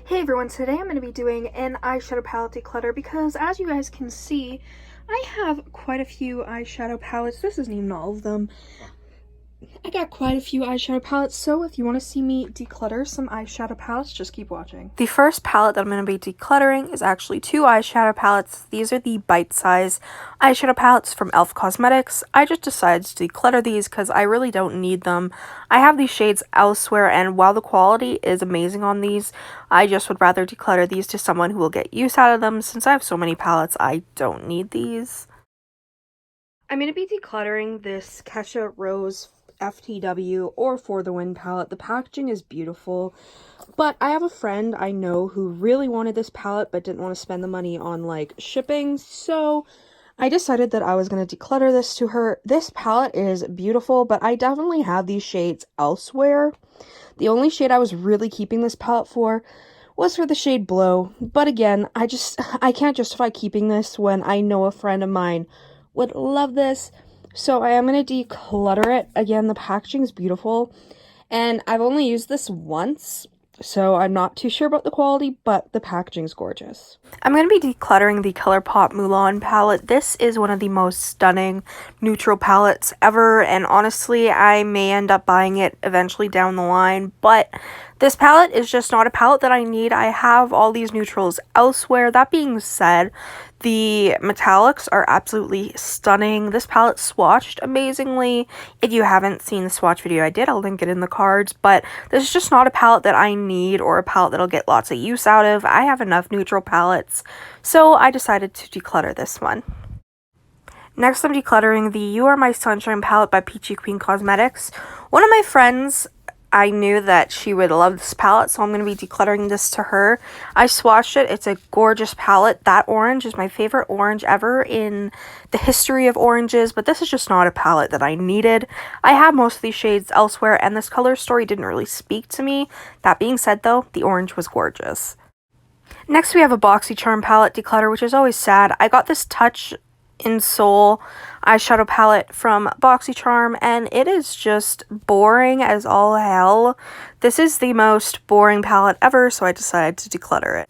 Hey everyone, today I'm going to be doing an eyeshadow palette declutter because as you guys can see, I have quite a few eyeshadow palettes. This isn't even all of them. I got quite a few eyeshadow palettes, so if you want to see me declutter some eyeshadow palettes, just keep watching. The first palette that I'm going to be decluttering is actually two eyeshadow palettes. These are the bite-size eyeshadow palettes from e.l.f. Cosmetics. I just decided to declutter these because I really don't need them. I have these shades elsewhere, and while the quality is amazing on these, I just would rather declutter these to someone who will get use out of them. Since I have so many palettes, I don't need these. I'm going to be decluttering this Kesha Rose FTW or For the Win palette. The packaging is beautiful, but I have a friend I know who really wanted this palette but didn't want to spend the money on like shipping, so I decided that I was going to declutter this to her. This palette is beautiful, but I definitely have these shades elsewhere. The only shade I was really keeping this palette for was for the shade Blow, but again, I can't justify keeping this when I know a friend of mine would love this. So I am going to declutter it. Again, the packaging is beautiful, and I've only used this once, so I'm not too sure about the quality, but the packaging is gorgeous. I'm going to be decluttering the ColourPop Mulan palette. This is one of the most stunning neutral palettes ever, and honestly, I may end up buying it eventually down the line, but this palette is just not a palette that I need. I have all these neutrals elsewhere. That being said, the metallics are absolutely stunning. This palette swatched amazingly. If you haven't seen the swatch video I did, I'll link it in the cards, but this is just not a palette that I need or a palette that I'll get lots of use out of. I have enough neutral palettes, so I decided to declutter this one. Next, I'm decluttering the You Are My Sunshine palette by Peachy Queen Cosmetics. One of my friends, I knew that she would love this palette, so I'm going to be decluttering this to her. I swatched it. It's a gorgeous palette. That orange is my favorite orange ever in the history of oranges, but this is just not a palette that I needed. I have most of these shades elsewhere, and this color story didn't really speak to me. That being said, though, the orange was gorgeous. Next, we have a BoxyCharm palette declutter, which is always sad. I got this Touch in Soul eyeshadow palette from BoxyCharm, and it is just boring as all hell. This is the most boring palette ever, so I decided to declutter it.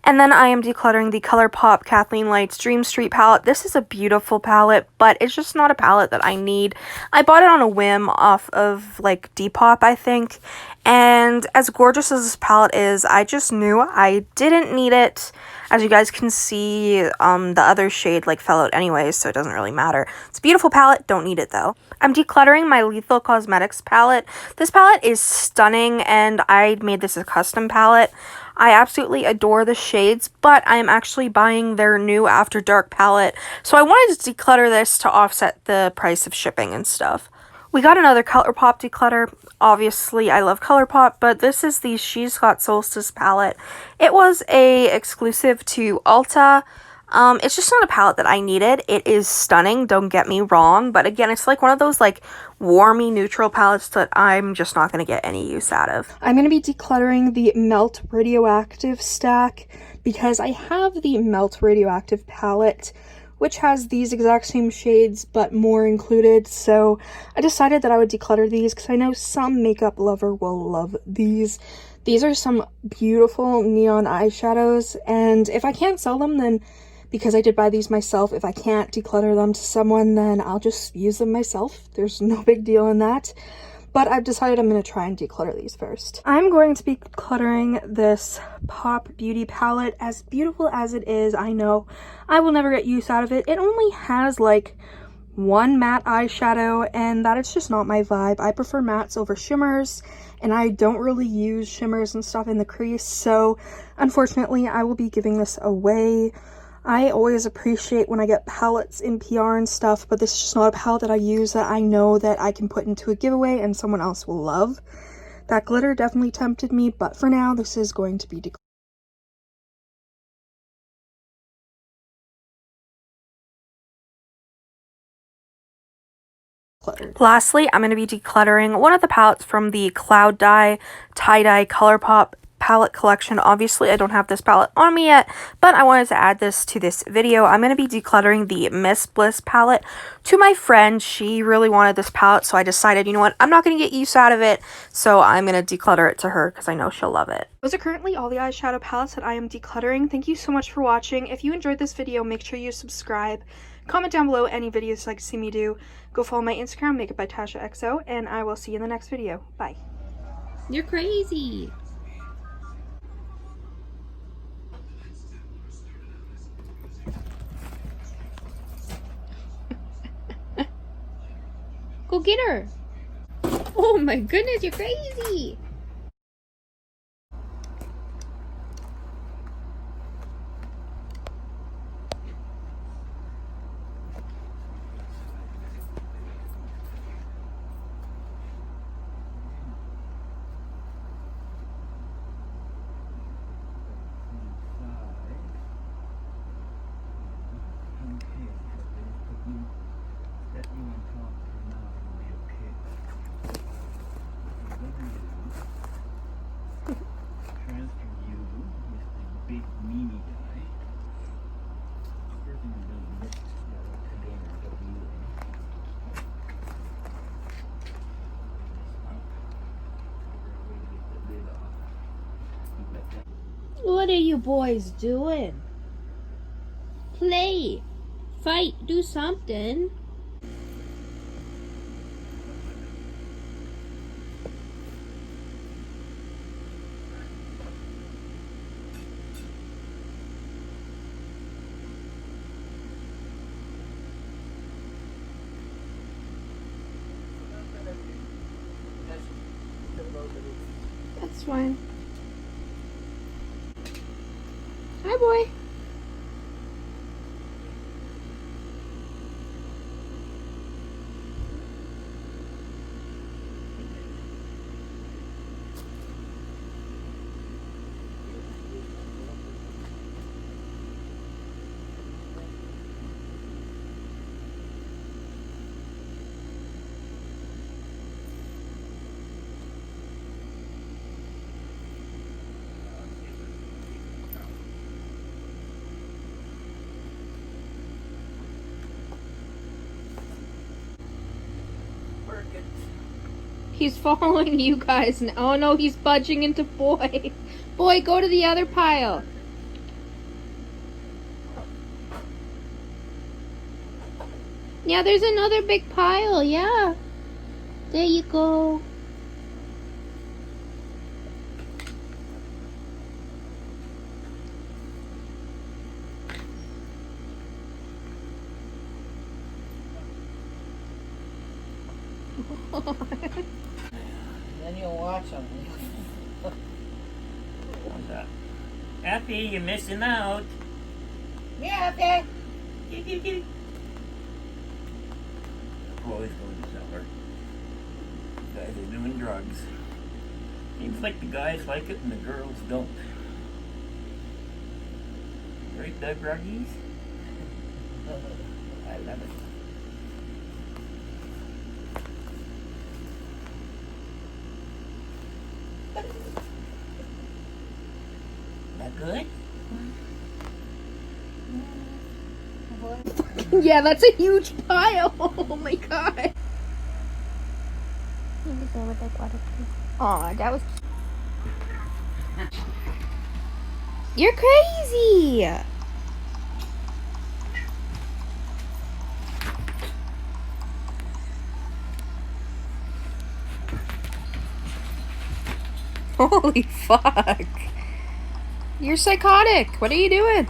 And then I am decluttering the ColourPop Kathleen Lights Dream Street palette. This is a beautiful palette, but it's just not a palette that I need. I bought it on a whim off of, like, Depop, I think. And as gorgeous as this palette is, I just knew I didn't need it. As you guys can see, the other shade, like, fell out anyways, so it doesn't really matter. It's a beautiful palette, don't need it, though. I'm decluttering my Lethal Cosmetics palette. This palette is stunning, and I made this a custom palette. I absolutely adore the shades, but I am actually buying their new After Dark palette, so I wanted to declutter this to offset the price of shipping and stuff. We got another ColourPop declutter. Obviously, I love ColourPop, but this is the She's Got Solstice palette. It was a exclusive to Ulta. It's just not a palette that I needed. It is stunning, don't get me wrong, but again, it's like one of those like warmy neutral palettes that I'm just not going to get any use out of. I'm going to be decluttering the Melt Radioactive stack because I have the Melt Radioactive palette, which has these exact same shades but more included, so I decided that I would declutter these because I know some makeup lover will love these. These are some beautiful neon eyeshadows, and if I can't sell them, then because I did buy these myself, if I can't declutter them to someone, then I'll just use them myself. There's no big deal in that. But I've decided I'm going to try and declutter these first. I'm going to be decluttering this Pop Beauty palette. As beautiful as it is, I know I will never get use out of it. It only has like one matte eyeshadow, and that is just not my vibe. I prefer mattes over shimmers, and I don't really use shimmers and stuff in the crease, so unfortunately I will be giving this away. I always appreciate when I get palettes in PR and stuff, but this is just not a palette that I use that I know that I can put into a giveaway and someone else will love. That glitter definitely tempted me, but for now, this is going to be decluttered. Lastly, I'm going to be decluttering one of the palettes from the Cloud Dye Tie-Dye ColourPop palette collection. Obviously, I don't have this palette on me yet, but I wanted to add this to this video. I'm going to be decluttering the Miss Bliss palette to my friend. She really wanted this palette, so I decided, you know what, I'm not going to get use out of it, so I'm going to declutter it to her because I know she'll love it. Those are currently all the eyeshadow palettes that I am decluttering. Thank you so much for watching. If you enjoyed this video, make sure you subscribe. Comment down below any videos you'd like to see me do. Go follow my Instagram, Makeup by TashaXO, and I will see you in the next video. Bye. You're crazy. Go get her. Oh my goodness, you're crazy. What are you boys doing? Play, fight, do something. That's fine. Hi, boy. He's following you guys now. Oh no, he's budging into boy. Boy, go to the other pile. Yeah, there's another big pile. Yeah. There you go. Then you'll watch them. What's that? Happy, you're missing out. Yeah, okay. Get. Boys going to cellar. Guys are doing drugs. Seems like the guys like it and the girls don't. Right, Doug Ruggies? I love it. That good? Yeah, that's a huge pile. Oh my god. Aw, that was. You're crazy. Holy fuck. You're psychotic. What are you doing?